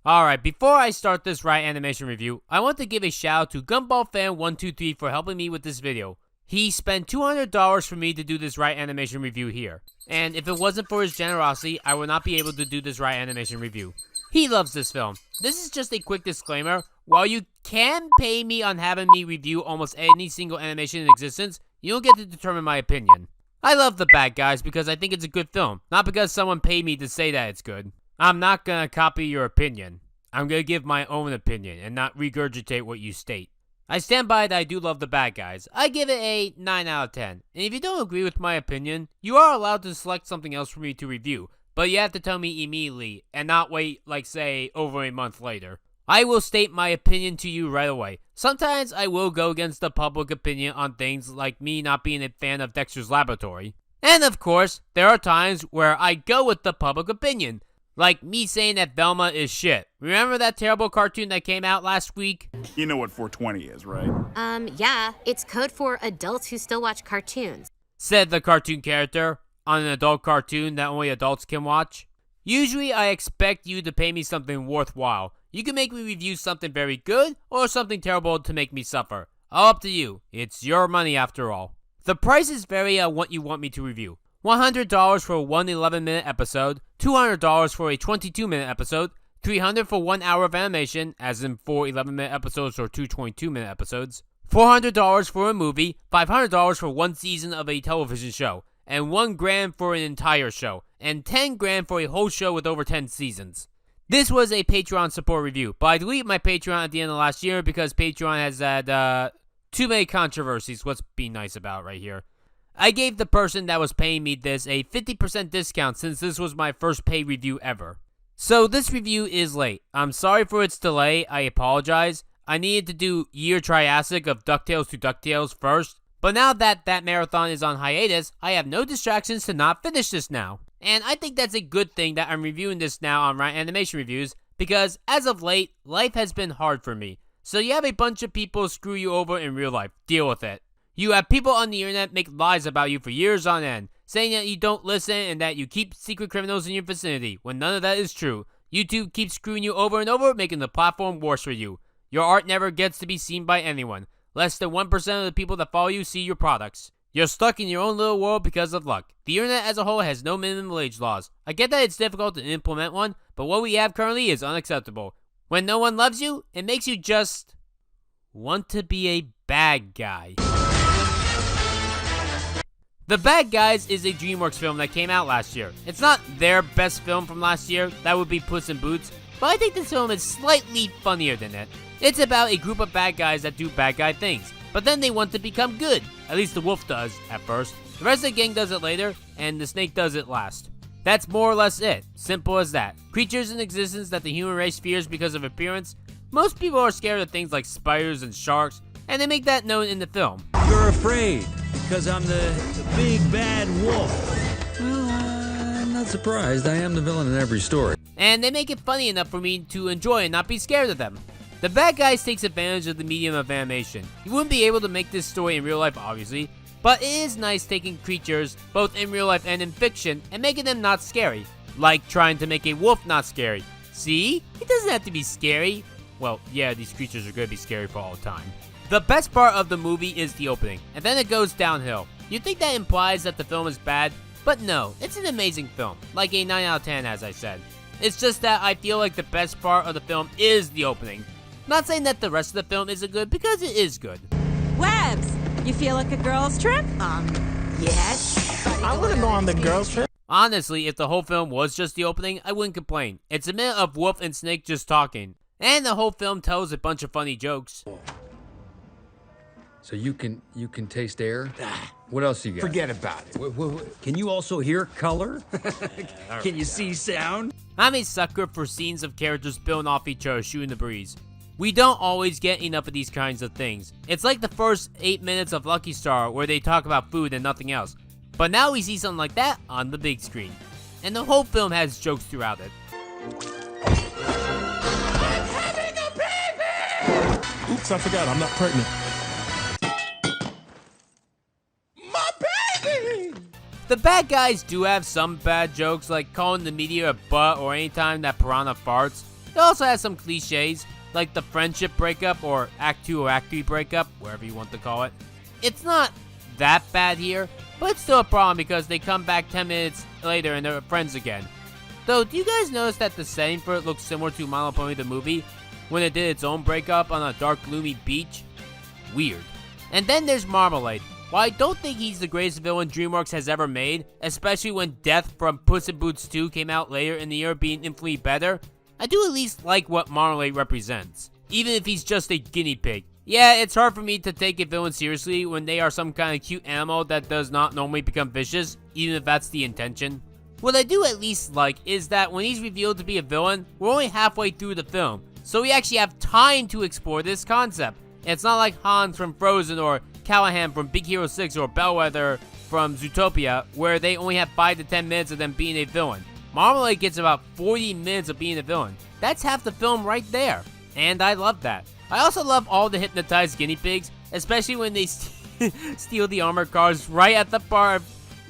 Alright, before I start this Ryanimation review, I want to give a shout out to GumballFan123 for helping me with this video. He spent $200 for me to do this Ryanimation review here. And if it wasn't for his generosity, I would not be able to do this Ryanimation review. He loves this film. This is just a quick disclaimer. While you can pay me on having me review almost any single animation in existence, you don't get to determine my opinion. I love The Bad Guys because I think it's a good film, not because someone paid me to say that it's good. I'm not gonna copy your opinion. I'm gonna give my own opinion and not regurgitate what you state. I stand by that I do love The Bad Guys. I give it a 9 out of 10. And if you don't agree with my opinion, you are allowed to select something else for me to review. But you have to tell me immediately and not wait, like say, over a month later. I will state my opinion to you right away. Sometimes I will go against the public opinion on things like me not being a fan of Dexter's Laboratory. And of course, there are times where I go with the public opinion. Like me saying that Velma is shit. Remember that terrible cartoon that came out last week? You know what 420 is, right? Yeah. It's code for adults who still watch cartoons. Said the cartoon character on an adult cartoon that only adults can watch. Usually I expect you to pay me something worthwhile. You can make me review something very good or something terrible to make me suffer. All up to you. It's your money after all. The prices vary on what you want me to review. $100 for one 11-minute episode, $200 for a 22-minute episode, $300 for 1 hour of animation, as in 4 11-minute episodes or 2 22-minute episodes, $400 for a movie, $500 for one season of a television show, and $1 grand for an entire show, and $10 grand for a whole show with over 10 seasons. This was a Patreon support review, but I deleted my Patreon at the end of last year because Patreon has had too many controversies. Let's be nice about it right here. I gave the person that was paying me this a 50% discount since this was my first paid review ever. So this review is late. I'm sorry for its delay, I apologize. I needed to do Year Triassic of DuckTales to DuckTales first, but now that that marathon is on hiatus, I have no distractions to not finish this now. And I think that's a good thing that I'm reviewing this now on Ryanimation Reviews, because as of late, life has been hard for me. So you have a bunch of people screw you over in real life. Deal with it. You have people on the internet make lies about you for years on end, saying that you don't listen and that you keep secret criminals in your vicinity, when none of that is true. YouTube keeps screwing you over and over, making the platform worse for you. Your art never gets to be seen by anyone. Less than 1% of the people that follow you see your products. You're stuck in your own little world because of luck. The internet as a whole has no minimum wage laws. I get that it's difficult to implement one, but what we have currently is unacceptable. When no one loves you, it makes you just want to be a bad guy. The Bad Guys is a DreamWorks film that came out last year. It's not their best film from last year, that would be Puss in Boots, but I think this film is slightly funnier than it. It's about a group of bad guys that do bad guy things, but then they want to become good. At least the wolf does, at first. The rest of the gang does it later, and the snake does it last. That's more or less it. Simple as that. Creatures in existence that the human race fears because of appearance. Most people are scared of things like spiders and sharks, and they make that known in the film. You're afraid because I'm the big bad wolf. Well, I'm not surprised. I am the villain in every story. And they make it funny enough for me to enjoy and not be scared of them. The Bad Guys takes advantage of the medium of animation. You wouldn't be able to make this story in real life, obviously, but it is nice taking creatures, both in real life and in fiction, and making them not scary. Like trying to make a wolf not scary. See? It doesn't have to be scary. Well, yeah, these creatures are going to be scary for all time. The best part of the movie is the opening, and then it goes downhill. You'd think that implies that the film is bad, but no, it's an amazing film, like a 9 out of 10 as I said. It's just that I feel like the best part of the film is the opening. Not saying that the rest of the film isn't good, because it is good. Webs, you feel like a girls' trip? Yes. I want to go on the girls' trip. Honestly, if the whole film was just the opening, I wouldn't complain. It's a minute of Wolf and Snake just talking, and the whole film tells a bunch of funny jokes. So you can taste air? What else you got? Forget about it. Can you also hear color? Can you see sound? I'm a sucker for scenes of characters spilling off each other shooting the breeze. We don't always get enough of these kinds of things. It's like the first 8 minutes of Lucky Star where they talk about food and nothing else. But now we see something like that on the big screen. And the whole film has jokes throughout it. I'm having a baby! Oops, I forgot, I'm not pregnant. My baby! The bad guys do have some bad jokes, like calling the meteor a butt or anytime that piranha farts. It also has some cliches, like the friendship breakup or Act 2 or Act 3 breakup, wherever you want to call it. It's not that bad here, but it's still a problem because they come back 10 minutes later and they're friends again. Though, do you guys notice that the setting for it looks similar to My Little Pony the movie when it did its own breakup on a dark, gloomy beach? Weird. And then there's Marmalade. While I don't think he's the greatest villain DreamWorks has ever made, especially when Death from Puss in Boots 2 came out later in the year being infinitely better, I do at least like what Marmalade represents, even if he's just a guinea pig. Yeah, it's hard for me to take a villain seriously when they are some kind of cute animal that does not normally become vicious, even if that's the intention. What I do at least like is that when he's revealed to be a villain, we're only halfway through the film, so we actually have time to explore this concept. It's not like Hans from Frozen or Callahan from Big Hero 6 or Bellwether from Zootopia, where they only have 5 to 10 minutes of them being a villain. Marmalade gets about 40 minutes of being a villain. That's half the film right there, and I love that. I also love all the hypnotized guinea pigs, especially when they steal the armored cars right at the bar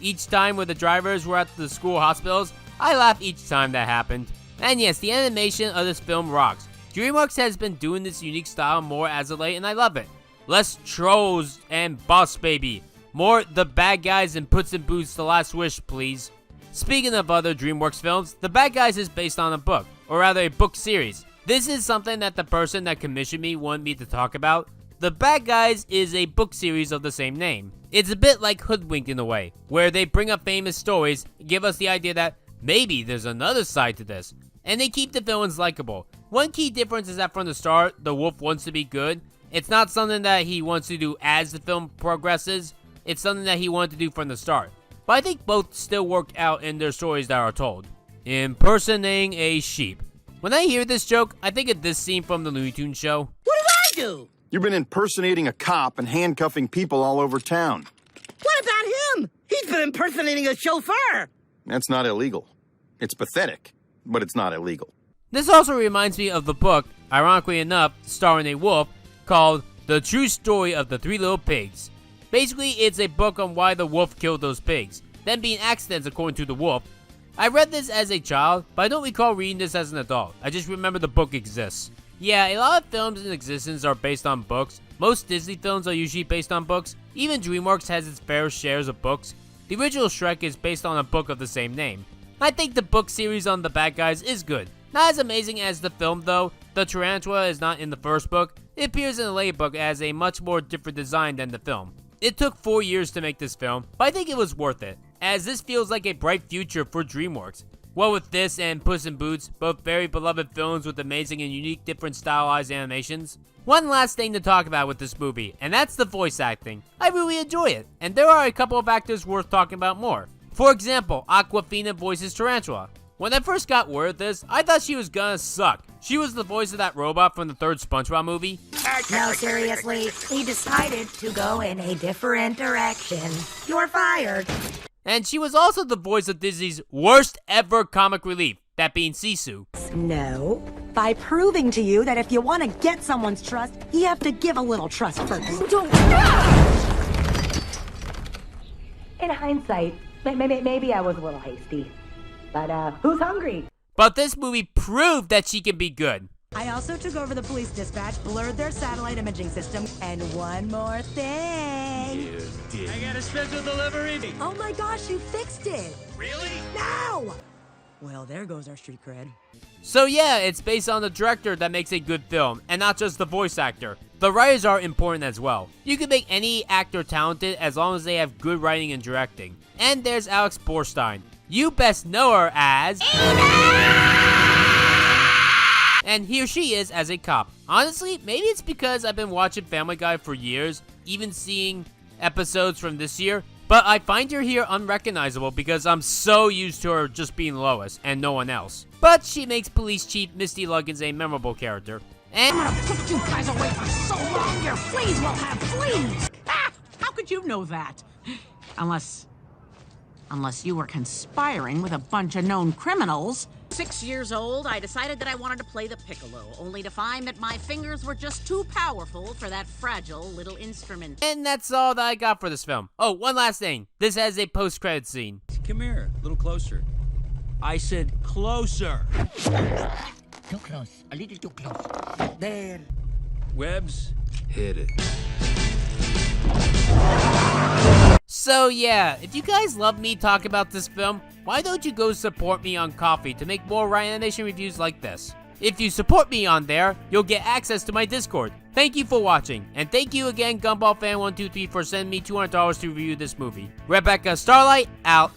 each time when the drivers were at the school hospitals. I laugh each time that happened. And yes, the animation of this film rocks. DreamWorks has been doing this unique style more as of late, and I love it. Less trolls and Boss Baby. More The Bad Guys and Puss in Boots The Last Wish, please. Speaking of other DreamWorks films, The Bad Guys is based on a book, or rather a book series. This is something that the person that commissioned me wanted me to talk about. The Bad Guys is a book series of the same name. It's a bit like Hoodwinked in a way, where they bring up famous stories, give us the idea that maybe there's another side to this, and they keep the villains likable. One key difference is that from the start, the wolf wants to be good. It's not something that he wants to do as the film progresses, it's something that he wanted to do from the start. But I think both still work out in their stories that are told. Impersonating a sheep. When I hear this joke, I think of this scene from the Looney Tunes show. What did I do? You've been impersonating a cop and handcuffing people all over town. What about him? He's been impersonating a chauffeur. That's not illegal. It's pathetic, but it's not illegal. This also reminds me of the book, ironically enough, starring a wolf, called The True Story of the Three Little Pigs. Basically, it's a book on why the wolf killed those pigs, them being accidents according to the wolf. I read this as a child, but I don't recall reading this as an adult. I just remember the book exists. Yeah, a lot of films in existence are based on books. Most Disney films are usually based on books. Even DreamWorks has its fair shares of books. The original Shrek is based on a book of the same name. I think the book series on The Bad Guys is good. Not as amazing as the film though. The tarantula is not in the first book. It appears in the late book as a much more different design than the film. It took 4 years to make this film, but I think it was worth it, as this feels like a bright future for DreamWorks. Well, with this and Puss in Boots, both very beloved films with amazing and unique different stylized animations. One last thing to talk about with this movie, and that's the voice acting. I really enjoy it, and there are a couple of actors worth talking about more. For example, Awkwafina voices Tarantula. When I first got word of this, I thought she was gonna suck. She was the voice of that robot from the third SpongeBob movie. No, seriously, he decided to go in a different direction. You're fired. And she was also the voice of Disney's worst ever comic relief, that being Sisu. No, by proving to you that if you want to get someone's trust, you have to give a little trust first. Don't. In hindsight, maybe I was a little hasty. But who's hungry? But this movie proved that she can be good. I also took over the police dispatch, blurred their satellite imaging system, and one more thing. I got a special delivery. Oh my gosh, you fixed it. Really? No! Well, there goes our street cred. So yeah, it's based on the director that makes a good film, and not just the voice actor. The writers are important as well. You can make any actor talented as long as they have good writing and directing. And there's Alex Borstein. You best know her as... And here she is as a cop. Honestly, maybe it's because I've been watching Family Guy for years, even seeing episodes from this year, but I find her here unrecognizable because I'm so used to her just being Lois and no one else. But she makes Police Chief Misty Luggins a memorable character. And I'm gonna put you guys away for so long your fleas will have fleas! Ah! How could you know that? Unless you were conspiring with a bunch of known criminals. 6 years old, I decided that I wanted to play the piccolo, only to find that my fingers were just too powerful for that fragile little instrument. And that's all that I got for this film. Oh, one last thing. This has a post-credit scene. Come here, a little closer. I said closer. Too close. A little too close. There. Webbs, hit it. So yeah, if you guys love me talk about this film, why don't you go support me on Ko-fi to make more Ryanimation reviews like this? If you support me on there, you'll get access to my Discord. Thank you for watching, and thank you again, GumballFan123, for sending me $200 to review this movie. Rebecca Starlight, out.